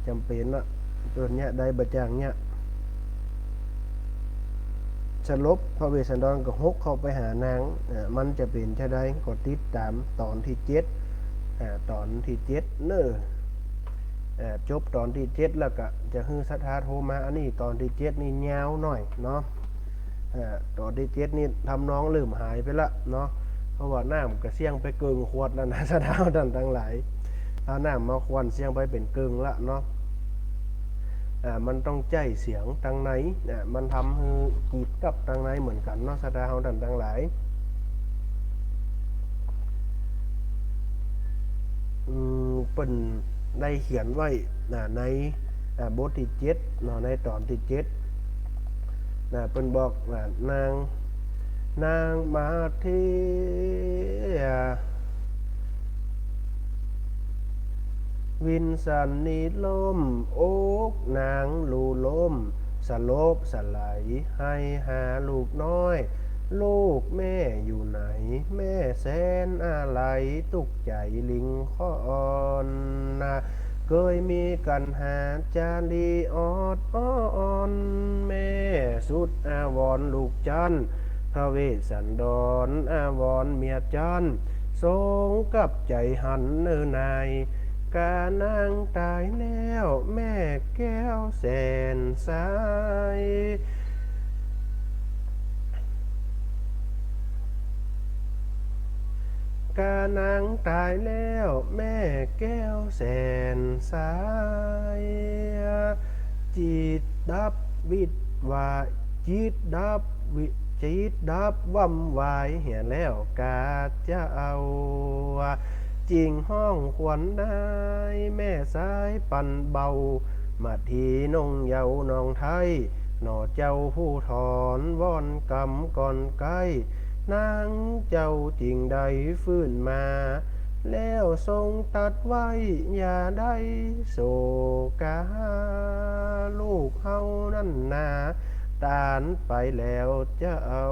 จำเป็นละตัวเนี่ยได้บัดจังเนี่ยสลบพระเวสสันดรก็ฮกเข้าไปหานางมันจะเป็นจะได้ก็ติดตามตอนที่7ตอนที่7จบตอนที่7แล้วก็จะฮือศรัทธาโทรมาอันนี้ตอนที่7นี่ยาวหน่อยเนาะตอนที่7นี่ทำน้องลืมหายไปละเนาะเพราะว่าน้ำก็เสี่ยงไปเกิงขวดแล้วนะศรัทธาท่านทั้งหลายเอาน้ำมาควันเสี่ยงไปเป็นเกิงละเนาะมันต้องใจเสียงทางไหนมันทำให้กีดกับทางไหนเหมือนกันเนาะศรัทธาท่านทั้งหลายเป็นได้เขียนไว้ในบทที่7เนาะในตอนที่7เป็นบอกนางมาเทวินสันนิลมอกนางลูลมสลบสลายให้หาลูกน้อยลูกแม่อยู่ไหนแม่แสนอะไรตุกใจลิงข้อนเคยมีกันหาจารีออดอ้อนแม่สุดอาวรลูกจันพระเวสสันดรอาวรเมียจันทรงกับใจหันนายกานางตายแล้วแม่แก้วแสนสายกานางตายแล้วแม่แก้วแสนสายจิตดับวิตวาจิตดับว่ำวายเหี่ยแล้วกาจะเอา จริงห้องขวัญนายแม่สายปันเบามาทีนงเยาวนองไทยหน่อเจ้าผู้ถอนว่อนกำก่อนใกล้นางเจ้าจริงใดฟื้นมาแล้วทรงตัดไว้อย่าได้โศกาลูกเฮานั่นนาตานไปแล้วจะเอา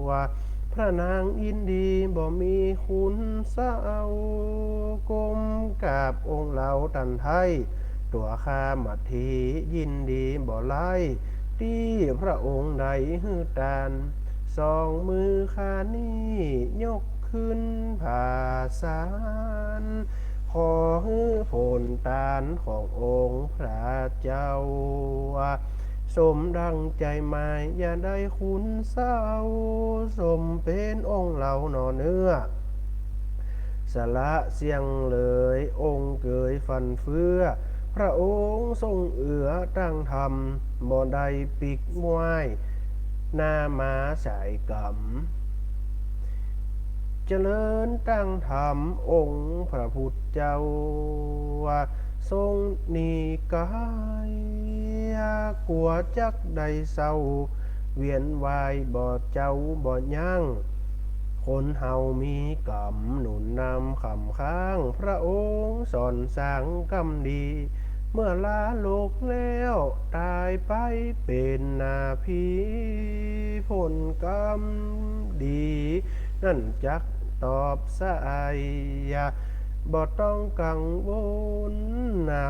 ว่าพระนางอินดีบ่มีคุณเศร้ากรมกราบองค์เหล่าตันไทยตัวข้ามัดทียินดีบ่ไล่ที่พระองค์ใดฮือตานสองมือข้านี้ยกขึ้นผ่าสารขอฮือผลตานขององค์พระเจ้าสมดังใจหมายอย่าได้คุณเศร้าสมเป็นองค์เหล่าหนอเนื้อสละเสียงเลยองค์เกยฟันเฟือพระองค์ทรงเอือตั้งธรรมบ่ได้ปิกมวยหน้ามาสายกำเจริญตั้งธรรมองค์พระพุทธเจ้าทรงนิกายกลัวจักใดเศร้าเวียนวายบ่เจ้าบ่ยั่งคนเฮามีกรรมหนุนนำคำค้างพระองค์สอนสร้างกรรมดีเมื่อลาโลกแล้วตายไปเป็นนาพีผลกรรมดีนั่นจักตอบสายบ่ต้องกังวล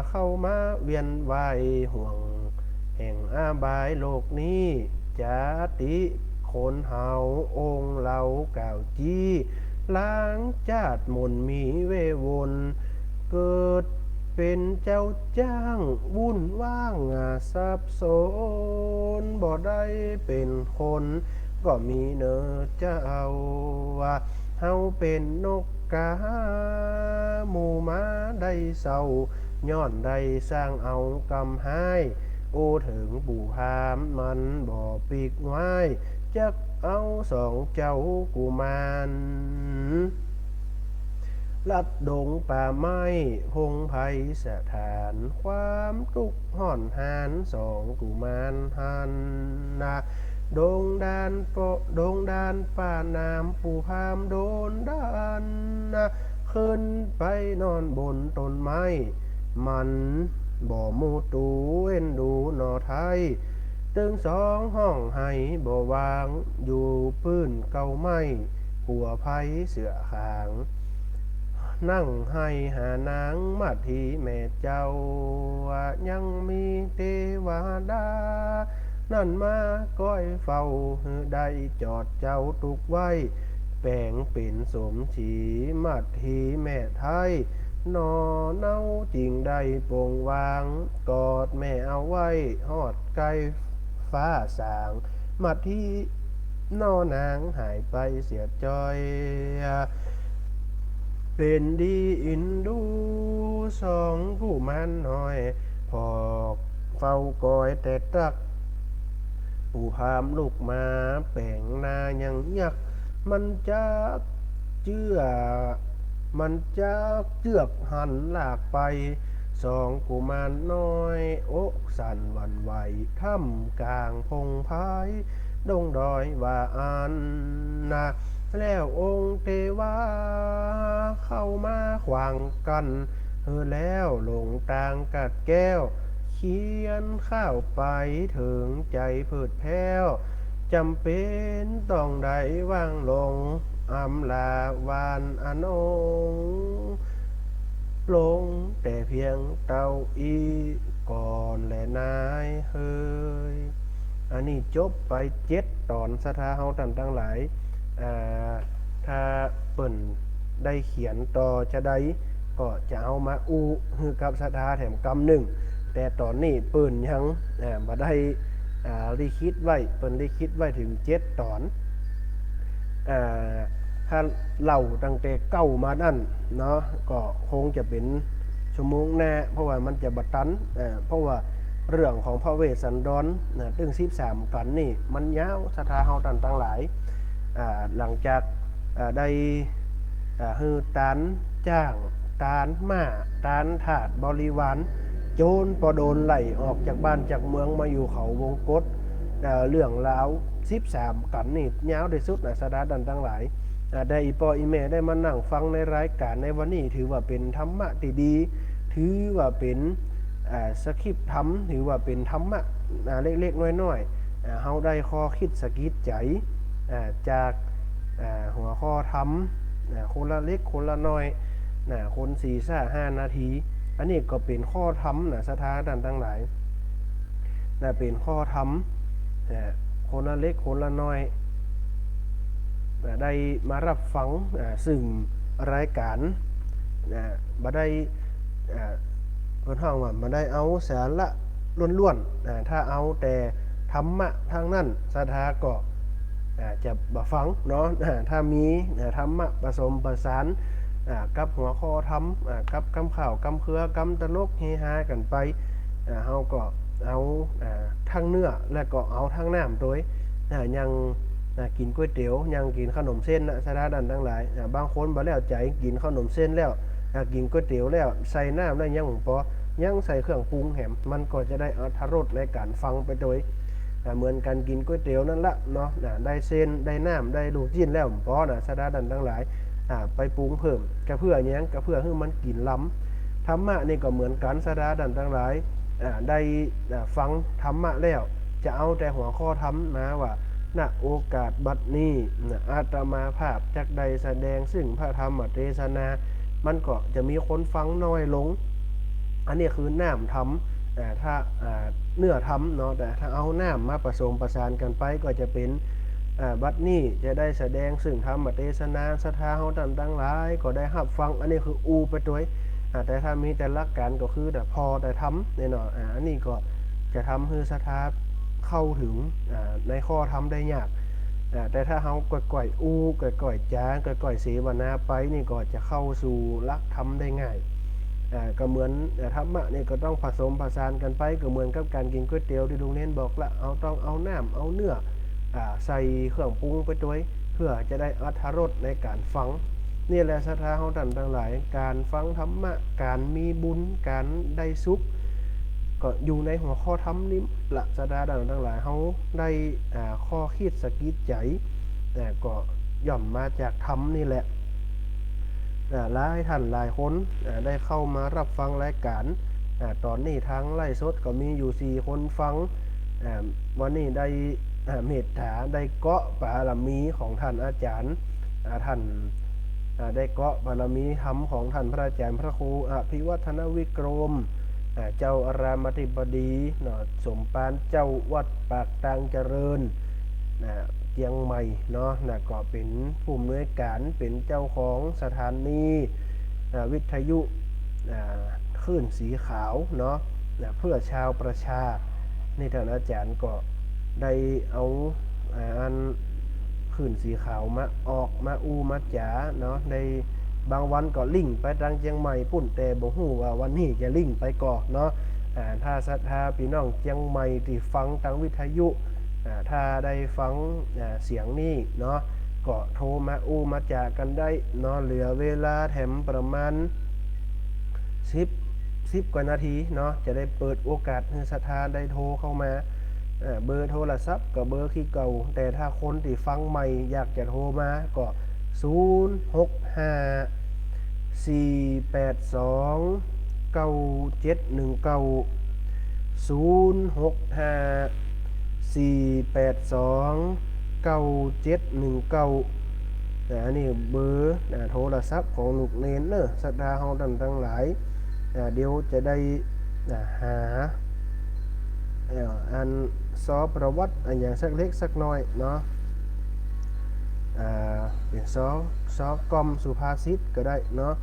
เข้ามาเวียนวายห่วงแห่งอาบายโลกนี้จาติคนเฮาองค์เหล่ากล่าวจี้ล้างจาดมนมีเววนเกิดเป็นเจ้าจ้างวุ่นว่างสับสนบ่ได้เป็นคนก็มีเนอเจ้าเฮาเป็นนกกาหมู่ม้าได้เศร้าย้อนได้สร้างเอากำให้โอถึงปู่พามมันบ่ปีกไว้จักเอาสองเจ้ากุมารลัดดงป่าไม้พงไพสถานความทุกข์ห่อนหานสองกุมารหันนาดงดานดงดานป่าน้ำปู่พามโดนดานขึ้นไปนอนบนต้นไม้มันบ่มูตูเอ็นดูหนอไทยตึงสองห้องให้บ่วางอยู่ปื้นเก่าไม้หัวไผเสือขางนั่งให้หานางมาทีแม่เจ้ายังมีเทวดานั่นมาก้อยเฝ้าได้จอดเจ้าตุกไว้แปลงเป็นสมฉีมาทีแม่ไทยนอเน่าจริงได้โปร่งวางกอดแม่เอาไว้หอดไกลฟ้าสางมาที่นอนางหายไปเสียจอยเป็นดีอินดูสองผู้มันน้อยพอกเฝ้ากอยแต่ตักผู้พามลูกมาแป่งนายังยักมันจะเจือมันจะเจือกหันหลากไปสองกุมารน้อยอกสั่นหวั่นไหวท่ามกลางพงพายดงดอยว่าอันนะแล้วองค์เทวาเข้ามาขวางกันแล้วลงตางกัดแก้วเขียนข้าวไปถึงใจพืดแพ้วจำเป็นต้องได้วางลงอำลาวานอนงลงแต่เพียงเต้าอีก่อนและนายเฮยอันนี้จบไป7 ตอนสถาเฮาท่านทั้งหลายถ้าเปิ่นได้เขียนต่อจะได้ก็จะเอามาอู้คือกับสถาแถมกำหนึ่งแต่ตอนนี้เปิ่นยังมาได้ลิขิตไว้เปิ่นลิขิตไว้ถึง7 ตอนถ้าเล่าตั้งแต่เก้ามานั่นเนาะก็คงจะเป็นชั่วโมงแน่เพราะว่ามันจะบัดตันเพราะว่าเรื่องของพระเวสสันดรตึง13 กันนี่มันยาวสถาเฮาตั้งหลายหลังจากได้ฮือตัน จ้างตานม้าตานทาสบริวารโจรปอโดนไล่ออกจากบ้านจากเมืองมาอยู่เขาวงกฏเรื่องราว13กันนี่ยาวที่สุดนะสดาดันทั้งหลายได้อีปออีเมได้มานั่งฟังในรายการในวันนี้ถือว่าเป็นธรรมะที่ดีถือว่าเป็นสคริปต์ธรรมถือว่าเป็นธรรมะเล็กๆน้อยๆเฮาได้ข้อคิดสะกิดใจจากหัวข้อธรรมคนละเล็กคนละน้อยคน4-5 นาทีอันนี้ก็เป็นข้อธรรมสถาดันทั้งหลายเป็นข้อธรรมคนละเล็กคนละน้อยได้มารับฟังซึ่งรายการบ่ได้เพิ่นฮ้องว่าบ่ได้เอาสาระล้วนๆถ้าเอาแต่ธรรมะทางนั้นสถาก็จะบ่ฟังเนาะถ้ามีธรรมะผสมผสานกับหัวข้อธรรมกับคำข่าวคำเครือกำตลกเฮฮากันไปเฮาก็เอาทั้งเนื้อและก็เอาทั้งน้ำโดยยังกินก๋วยเตี๋ยวยังกินขนมเส้นสถาดันทั้งหลายบางคนบ่แล้วใจกินขนมเส้นแล้วกินก๋วยเตี๋ยวแล้วใส่น้ำได้ยังบ่พอยังใส่เครื่องปรุงแหมมันก็จะได้อรรถรสในการฟังไปโดยเหมือนกันกินก๋วยเตี๋ยวนั่นละเนาะได้เส้นได้น้ำได้ลูกจิ้นแล้วพอสถาดันทั้งหลายไปปรุงเพิ่มก็เพื่อหยังก็เพื่อให้มันกินล้ำธรรมะนี่ก็เหมือนกันสถาดันทั้งหลายได้ฟังธรรมะแล้วจะเอาแต่หัวข้อธรรมนะว่าณโอกาสบัดนี้อาตมาภาพจักใดแสดงซึ่งพระธรรมเทศนามันก็จะมีคนฟังน้อยลงอันนี้คือน้ำธรรมถ้าเนื้อธรรมเนาะแต่ถ้าเอาน้ำมาผสมประสานกันไปก็จะเป็นบัดนี้จะได้แสดงซึ่งธรรมเทศนาศรัทธาเฮาตั้งหลายก็ได้รับฟังอันนี้คืออูไปด้วยแต่ถ้ามีแต่หลักการก็คือแต่พอแต่ทำเนี่ยเนาะอันนี้ก็จะทำให้ศรัทธาเข้าถึงในข้อธรรมได้ยากแต่ถ้าเฮาก่อยๆอูก่อยๆจ้าก่อยๆเสวนาไปนี่ก็จะเข้าสู่หลักธรรมได้ง่ายก็เหมือนธรรมะนี่ก็ต้องผสมผสานกันไปก็เหมือนกับการกินก๋วยเตี๋ยวที่ลุงเน้นบอกละต้องเอาน้ำเอาเนื้อใส่เครื่องปรุงไปด้วยเพื่อจะได้อรรถรสในการฟังนี่แหละศรัทธาของท่านทั้งหลายการฟังธรรมะการมีบุญการได้สุขก็อยู่ในหัวข้อธรรมนี้ละศรัทธาทั้งหลายเขาได้ข้อคิดสะกิดใจก็ย่อมมาจากธรรมนี่แหละหลายท่านหลายคนได้เข้ามารับฟังรายการตอนนี้ทางไล่สดก็มีอยู่4 คนฟังวันนี้ได้เมตตาได้เกาะบารมีของท่านอาจารย์ท่านได้เกาะบารมีธรรมของท่านพระอาจารย์พระครูอภิวัฒนวิกรมเจ้าอารามธิบดีสมปานเจ้าวัดปากตางเจริญเชียงใหม่เนาะก็เป็นผู้อำนวยการเป็นเจ้าของสถานีวิทยุคลื่นสีขาวเนาะเพื่อชาวประชานี่ท่านอาจารย์ก็ได้เอาอันคลื่นสีขาวมาออกมามาจ๋าเนาะในบางวันก็ลิงก์ไปทางเชียงใหม่ปุ่นแต่บ่ฮู้ว่าวันนี้จะลิงก์ไปก่อนเนาะถ้าศรัทธาพี่น้องเชียงใหม่ที่ฟังทางวิทยุถ้าได้ฟังเสียงนี้เนาะก็โทรมามาจ๋ากันได้เนาะเหลือเวลาแถมประมาณ10 กว่านาทีเนาะจะได้เปิดโอกาสให้ศรัทธาได้โทรเข้ามาเบอร์โทรศัพท์กับเบอร์ที่เก่าแต่ถ้าคนที่ฟังใหม่อยากจะโทรมาก็อันนี้เบอร์โทรศัพท์ของลูกเนนเนอะศรัทธาเฮาทั้งหลายเดี๋ยวจะได้หาอันซอประวัติอันอย่างสักเล็กสักน้อยเนาะเป็นซอกอมสุภาษิตก็ได้เนาะ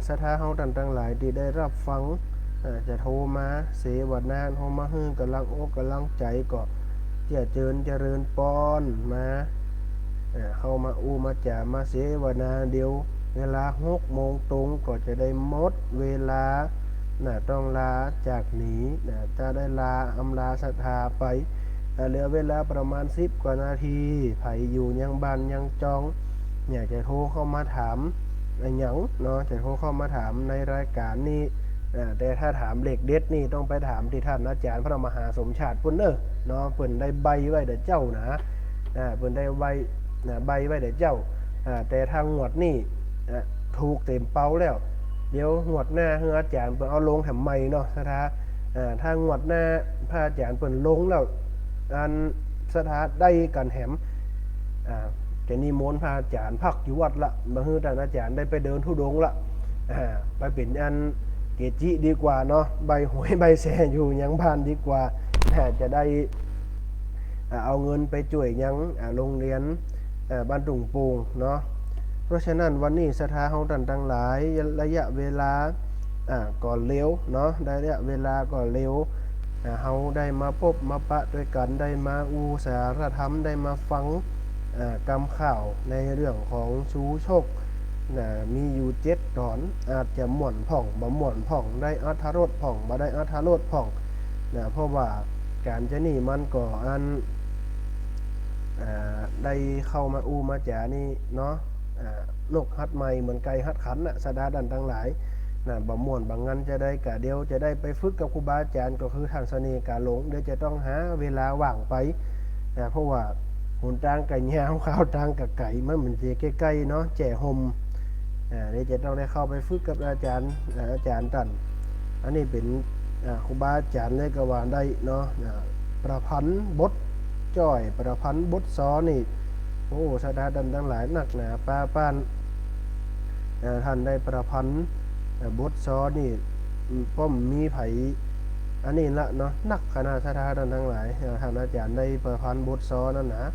ศรัทธาเฮาทั้งหลายที่ได้รับฟังจะโทรมาเสวนาโทรมากำลังอกกำลังใจก็เจริญปอนมาเข้ามามาจ่ามาเสวนาเดียวเวลา6 โมงตรงก็จะได้หมดเวลาต้องลาจากนี้จะได้ลาอำลาศรัทธาไปเหลือเวลาประมาณ10 กว่านาทีไผอยู่ยังบ้านยังจองอยากจะโทรเข้ามาถาม อะไรหยังเนาะจะโทรเข้ามาถามในรายการนี้แต่ถ้าถามเลขเด็ดนี่ต้องไปถามที่ท่านอาจารย์พระมหาสมชาติเพิ่นเนาะเพิ่นได้ใบไว้เด้อเจ้านะเพิ่นได้ใบไว้เด้อเจ้าแต่ทางงวดนี่ถูกเต็มเป้าแล้วเดี๋ยวงวดหน้าให้อาจารย์เพิ่นเอาลงแถมใหม่เนาะสถาถ้างวดหน้าพระอาจารย์เพิ่นลงแล้วอันสถาได้กันแถมจะนิมนต์พระอาจารย์พักอยู่วัดละมาให้ท่านอาจารย์ได้ไปเดินธุดงค์ละไปเป็นอันเกจิดีกว่าเนาะใบหวยใบแสอยู่ยังบ้านดีกว่าจะได้เอาเงินไปช่วยยังโรงเรียนบ้านตุงปูงเนาะเพราะฉะนั้นวันนี้สถาของท่านทั้งหลายระยะเวลาก่อนเร็วเนาะได้ระยะเวลาก่อนเร็วเฮาได้มาพบมาปะด้วยกันได้มาอุสารธรรมได้มาฟังกำข่าวในเรื่องของชูโชคมีอยู่7 ตอนอาจจะม่วนผ่องบ่ม่วนผ่องได้อรรถรสผ่องบ่ได้อรรถรสผ่องเพราะว่าการจะนี่มันก็อันได้เข้ามาอูมาจานี่เนาะนกฮัดไม่เหมือนไก่ฮัดขันสดาดันทั้งหลายบ่ม่วนบางงั้นจะได้กะเดียวจะได้ไปฝึกกับครูบาอาจารย์ก็คือทางเสน่ห์กาหลงเดี๋ยวจะต้องหาเวลาว่างไปเพราะว่าหนทางไก่ยาวข้าวทางกับไก่มันเหมือนจะใกล้ๆเนาะแจ่หมเดี๋ยวจะต้องได้เข้าไปฝึกกับอาจารย์ตันอันนี้เป็นครูบาอาจารย์เลยก็ว่าได้เนาะประพันธ์บทจ้อยประพันธ์บทซ้อนี่โอ้สดาดันทั้งหลายหนักหนาป้าป้านท่านได้ประพันธ์บทซ้อนี่ป้อมมีไผอันนี้ละเนาะนักคณะสดาดันทั้งหลายท่านอาจารย์ได้ประพันธ์บทซ้อนั่นนะ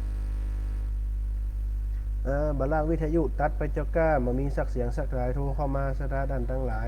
บลาวิทยุตัดไปเจ้าก้ามามีสักเสียงสักหลายโทรเข้ามาสดาดันทั้งหลาย